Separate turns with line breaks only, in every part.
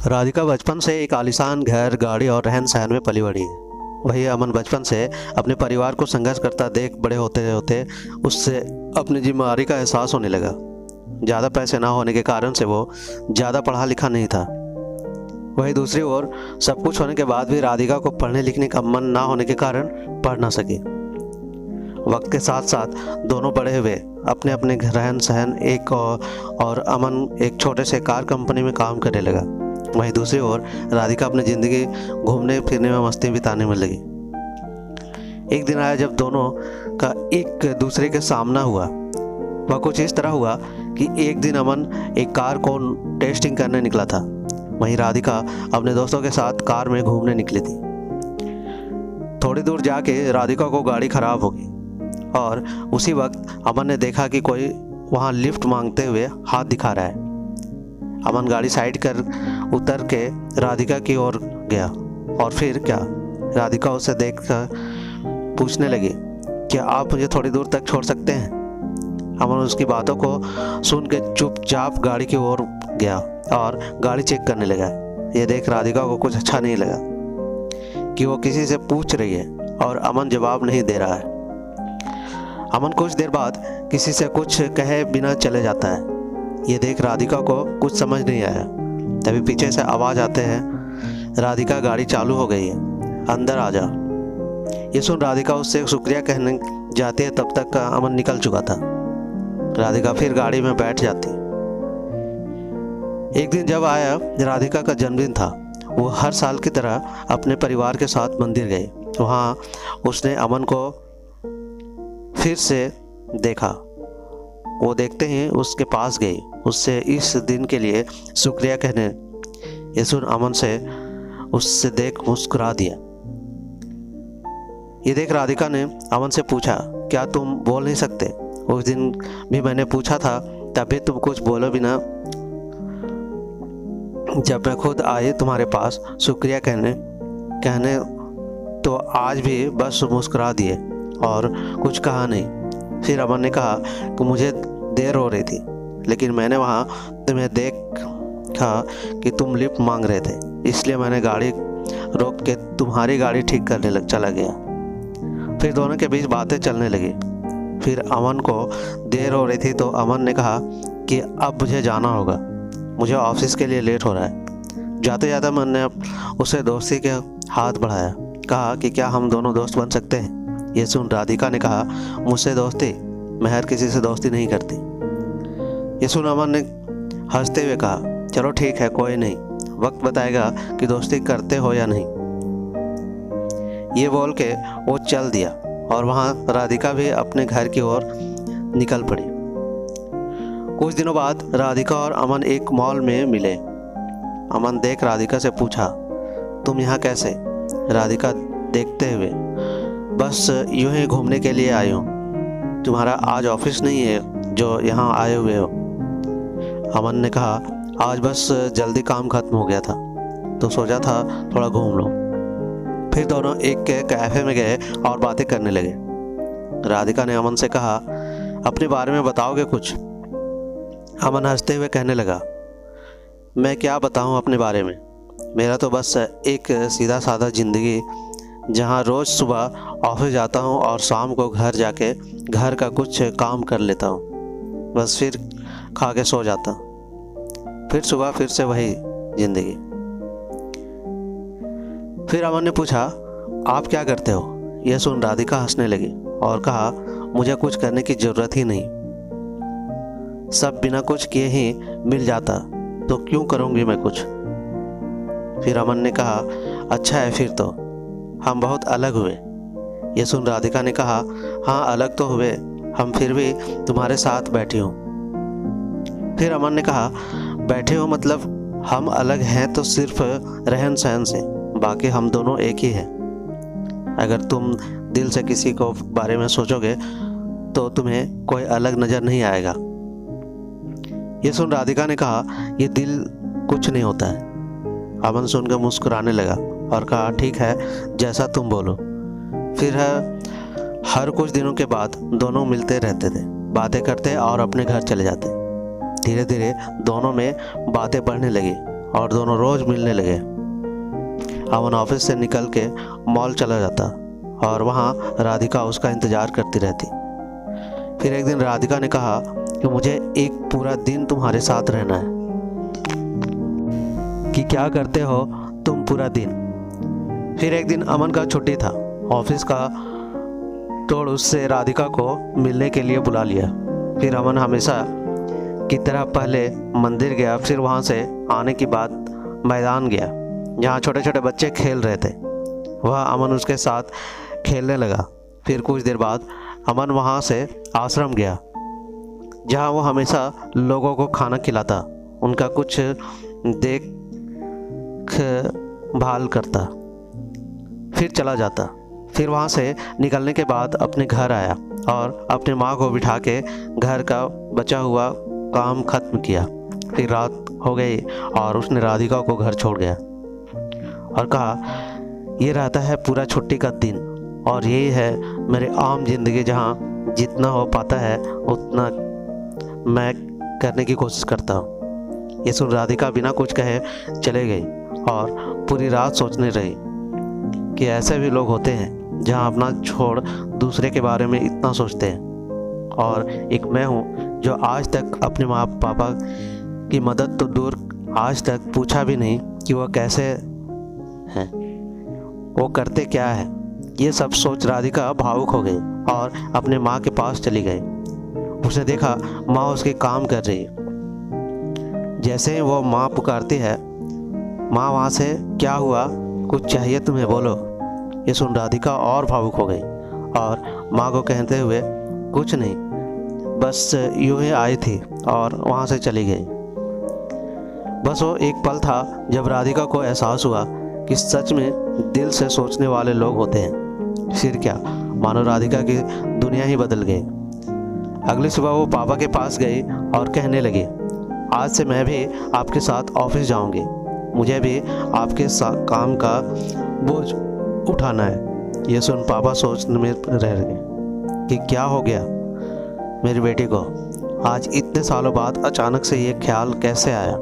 राधिका बचपन से एक आलीशान घर, गाड़ी और रहन सहन में पली बड़ी है। वही अमन बचपन से अपने परिवार को संघर्ष करता देख बड़े होते होते उससे अपनी जिम्मेदारी का एहसास होने लगा। ज़्यादा पैसे ना होने के कारण से वो ज़्यादा पढ़ा लिखा नहीं था। वही दूसरी ओर सब कुछ होने के बाद भी राधिका को पढ़ने लिखने का मन ना होने के कारण पढ़ ना सकी। वक्त के साथ साथ दोनों बड़े हुए, अपने अपने रहन सहन एक और अमन एक छोटे से कार कंपनी में काम करने लगा। वहीं दूसरी ओर राधिका अपनी ज़िंदगी घूमने फिरने में मस्ती बिताने में लगी। एक दिन आया जब दोनों का एक दूसरे के सामना हुआ। वह कुछ इस तरह हुआ कि एक दिन अमन एक कार को टेस्टिंग करने निकला था, वहीं राधिका अपने दोस्तों के साथ कार में घूमने निकली थी। थोड़ी दूर जाके राधिका को गाड़ी खराब हो गई और उसी वक्त अमन ने देखा कि कोई वहाँ लिफ्ट मांगते हुए हाथ दिखा रहा है। अमन गाड़ी साइड कर उतर के राधिका की ओर गया और फिर क्या, राधिका उसे देखकर पूछने लगी, क्या आप मुझे थोड़ी दूर तक छोड़ सकते हैं? अमन उसकी बातों को सुन के चुपचाप गाड़ी की ओर गया और गाड़ी चेक करने लगा। ये देख राधिका को कुछ अच्छा नहीं लगा कि वो किसी से पूछ रही है और अमन जवाब नहीं दे रहा है। अमन कुछ देर बाद किसी से कुछ कहे बिना चले जाता है। ये देख राधिका को कुछ समझ नहीं आया। तभी पीछे से आवाज़ आते हैं, राधिका गाड़ी चालू हो गई है, अंदर आ जा। ये सुन राधिका उससे शुक्रिया कहने जाती है, तब तक अमन निकल चुका था। राधिका फिर गाड़ी में बैठ जाती। एक दिन जब आया राधिका का जन्मदिन था, वो हर साल की तरह अपने परिवार के साथ मंदिर गई। वहाँ उसने अमन को फिर से देखा। वो देखते ही उसके पास गई, उससे इस दिन के लिए शुक्रिया कहने। ये सुन अमन से उससे देख मुस्कुरा दिया। ये देख राधिका ने अमन से पूछा, क्या तुम बोल नहीं सकते? उस दिन भी मैंने पूछा था, तब भी तुम कुछ बोलो भी ना। जब मैं खुद आई तुम्हारे पास शुक्रिया कहने तो आज भी बस मुस्कुरा दिए और कुछ कहा नहीं। फिर अमन ने कहा कि मुझे देर हो रही थी, लेकिन मैंने वहाँ तुम्हें देखा कि तुम लिफ्ट मांग रहे थे, इसलिए मैंने गाड़ी रोक के तुम्हारी गाड़ी ठीक करने चला गया। फिर दोनों के बीच बातें चलने लगी। फिर अमन को देर हो रही थी तो अमन ने कहा कि अब मुझे जाना होगा, मुझे ऑफिस के लिए लेट हो रहा है। जाते जाते अमन ने उसे दोस्ती के हाथ बढ़ाया, कहा कि क्या हम दोनों दोस्त बन सकते हैं? ये सुन राधिका ने कहा, मुझसे दोस्ती? मैं हर किसी से दोस्ती नहीं करती। ये सुन अमन ने हंसते हुए कहा, चलो ठीक है, कोई नहीं, वक्त बताएगा कि दोस्ती करते हो या नहीं। ये बोल के वो चल दिया और वहाँ राधिका भी अपने घर की ओर निकल पड़ी। कुछ दिनों बाद राधिका और अमन एक मॉल में मिले। अमन देख राधिका से पूछा, तुम यहाँ कैसे? राधिका देखते हुए, बस यूं ही घूमने के लिए आई हूँ। तुम्हारा आज ऑफिस नहीं है जो यहाँ आए हुए हो? अमन ने कहा, आज बस जल्दी काम खत्म हो गया था तो सोचा था थोड़ा घूम लूँ। फिर दोनों एक कैफ़े में गए और बातें करने लगे। राधिका ने अमन से कहा, अपने बारे में बताओगे कुछ? अमन हंसते हुए कहने लगा, मैं क्या बताऊँ अपने बारे में, मेरा तो बस एक सीधा साधा ज़िंदगी, जहाँ रोज़ सुबह ऑफिस जाता हूँ और शाम को घर जाके घर का कुछ काम कर लेता हूँ, बस फिर खा के सो जाता हूँ, फिर सुबह फिर से वही ज़िंदगी। फिर अमन ने पूछा, आप क्या करते हो? यह सुन राधिका हंसने लगी और कहा, मुझे कुछ करने की ज़रूरत ही नहीं, सब बिना कुछ किए ही मिल जाता, तो क्यों करूँगी मैं कुछ? फिर अमन ने कहा, अच्छा है, फिर तो हम बहुत अलग हुए। ये सुन राधिका ने कहा, हाँ अलग तो हुए हम, फिर भी तुम्हारे साथ बैठी हूँ। फिर अमन ने कहा, बैठे हो मतलब हम अलग हैं तो सिर्फ रहन सहन से, बाकी हम दोनों एक ही हैं। अगर तुम दिल से किसी को बारे में सोचोगे तो तुम्हें कोई अलग नज़र नहीं आएगा। ये सुन राधिका ने कहा, ये दिल कुछ नहीं होता है। अमन सुनकर मुस्कुराने लगा और कहा, ठीक है, जैसा तुम बोलो। फिर हर कुछ दिनों के बाद दोनों मिलते रहते थे, बातें करते और अपने घर चले जाते। धीरे धीरे दोनों में बातें बढ़ने लगी और दोनों रोज़ मिलने लगे। अमन ऑफिस से निकल के मॉल चला जाता और वहाँ राधिका उसका इंतज़ार करती रहती। फिर एक दिन राधिका ने कहा कि मुझे एक पूरा दिन तुम्हारे साथ रहना है। कि क्या करते हो तुम पूरा दिन? फिर एक दिन अमन का छुट्टी था ऑफिस का, तो उससे राधिका को मिलने के लिए बुला लिया। फिर अमन हमेशा की तरह पहले मंदिर गया, फिर वहाँ से आने के बाद मैदान गया जहाँ छोटे छोटे बच्चे खेल रहे थे। वह अमन उसके साथ खेलने लगा। फिर कुछ देर बाद अमन वहाँ से आश्रम गया जहाँ वो हमेशा लोगों को खाना खिलाता, उनका कुछ देख भाल करता, फिर चला जाता। फिर वहाँ से निकलने के बाद अपने घर आया और अपनी माँ को बिठा के घर का बचा हुआ काम खत्म किया। फिर रात हो गई और उसने राधिका को घर छोड़ गया और कहा ये रहता है पूरा छुट्टी का दिन और यही है मेरी आम जिंदगी, जहाँ जितना हो पाता है उतना मैं करने की कोशिश करता हूँ। ये सुन राधिका बिना कुछ कहे चले गई और पूरी रात सोचने रही कि ऐसे भी लोग होते हैं जहाँ अपना छोड़ दूसरे के बारे में इतना सोचते हैं। और एक मैं हूँ जो आज तक अपने माँ पापा की मदद तो दूर, आज तक पूछा भी नहीं कि वह कैसे हैं, वो करते क्या है। ये सब सोच राधिका भावुक हो गई और अपने माँ के पास चली गई। उसने देखा माँ उसके काम कर रही। जैसे ही वो माँ पुकारती है, माँ वहाँ से क्या हुआ, कुछ चाहिए तुम्हें, बोलो। ये सुन राधिका और भावुक हो गई और माँ को कहते हुए कुछ नहीं, बस यूं ही आई थी और वहाँ से चली गई। बस वो एक पल था जब राधिका को एहसास हुआ कि सच में दिल से सोचने वाले लोग होते हैं। फिर क्या, मानो राधिका की दुनिया ही बदल गई। अगली सुबह वो पापा के पास गई और कहने लगी, आज से मैं भी आपके साथ ऑफिस जाऊंगी, मुझे भी आपके काम का बोझ उठाना है। ये सुन पापा सोचने में रह गए कि क्या हो गया मेरी बेटी को, आज इतने सालों बाद अचानक से ये ख्याल कैसे आया।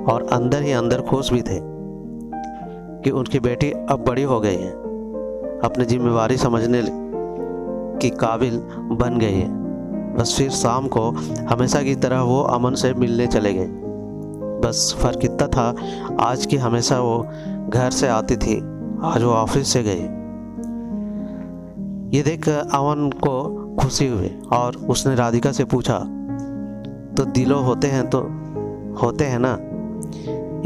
और अंदर ही अंदर खुश भी थे कि उनकी बेटी अब बड़ी हो गई है, अपनी जिम्मेवारी समझने की काबिल बन गई है। बस फिर शाम को हमेशा की तरह वो अमन से मिलने चले गए। बस फर्क इतना था, आज की हमेशा वो घर से आती थी, आज वो ऑफिस से गई। ये देख अमन को खुशी हुई और उसने राधिका से पूछा, तो दिलों होते हैं तो होते हैं ना।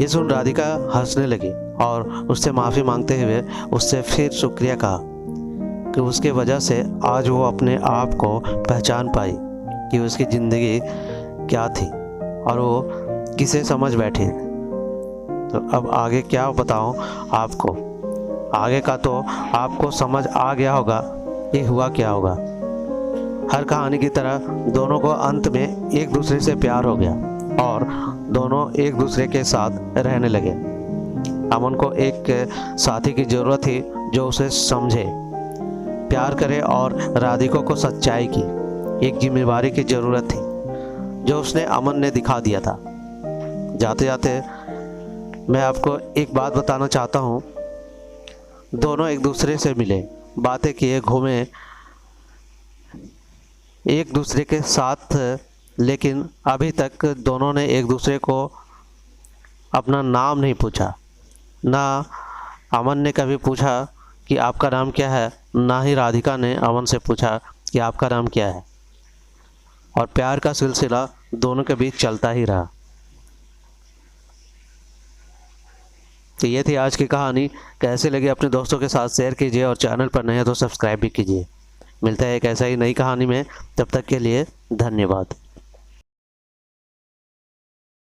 ये सुन राधिका हंसने लगी और उससे माफ़ी मांगते हुए उससे फिर शुक्रिया कहा कि उसके वजह से आज वो अपने आप को पहचान पाई कि उसकी ज़िंदगी क्या थी और वो किसे समझ बैठी। तो अब आगे क्या बताऊं आपको, आगे का तो आपको समझ आ गया होगा ये हुआ क्या होगा। हर कहानी की तरह दोनों को अंत में एक दूसरे से प्यार हो गया और दोनों एक दूसरे के साथ रहने लगे। अमन को एक साथी की ज़रूरत थी जो उसे समझे, प्यार करे, और राधिका को सच्चाई की एक जिम्मेवारी की ज़रूरत थी जो उसने अमन ने दिखा दिया था। जाते जाते मैं आपको एक बात बताना चाहता हूँ, दोनों एक दूसरे से मिले, बातें किए, घूमे एक दूसरे के साथ, लेकिन अभी तक दोनों ने एक दूसरे को अपना नाम नहीं पूछा। ना अमन ने कभी पूछा कि आपका नाम क्या है, ना ही राधिका ने अमन से पूछा कि आपका नाम क्या है। और प्यार का सिलसिला दोनों के बीच चलता ही रहा। तो ये थी आज की कहानी। कैसे लगी अपने दोस्तों के साथ शेयर कीजिए और चैनल पर नए हैं तो सब्सक्राइब भी कीजिए। मिलता है एक ऐसा ही नई कहानी में, तब तक के लिए धन्यवाद।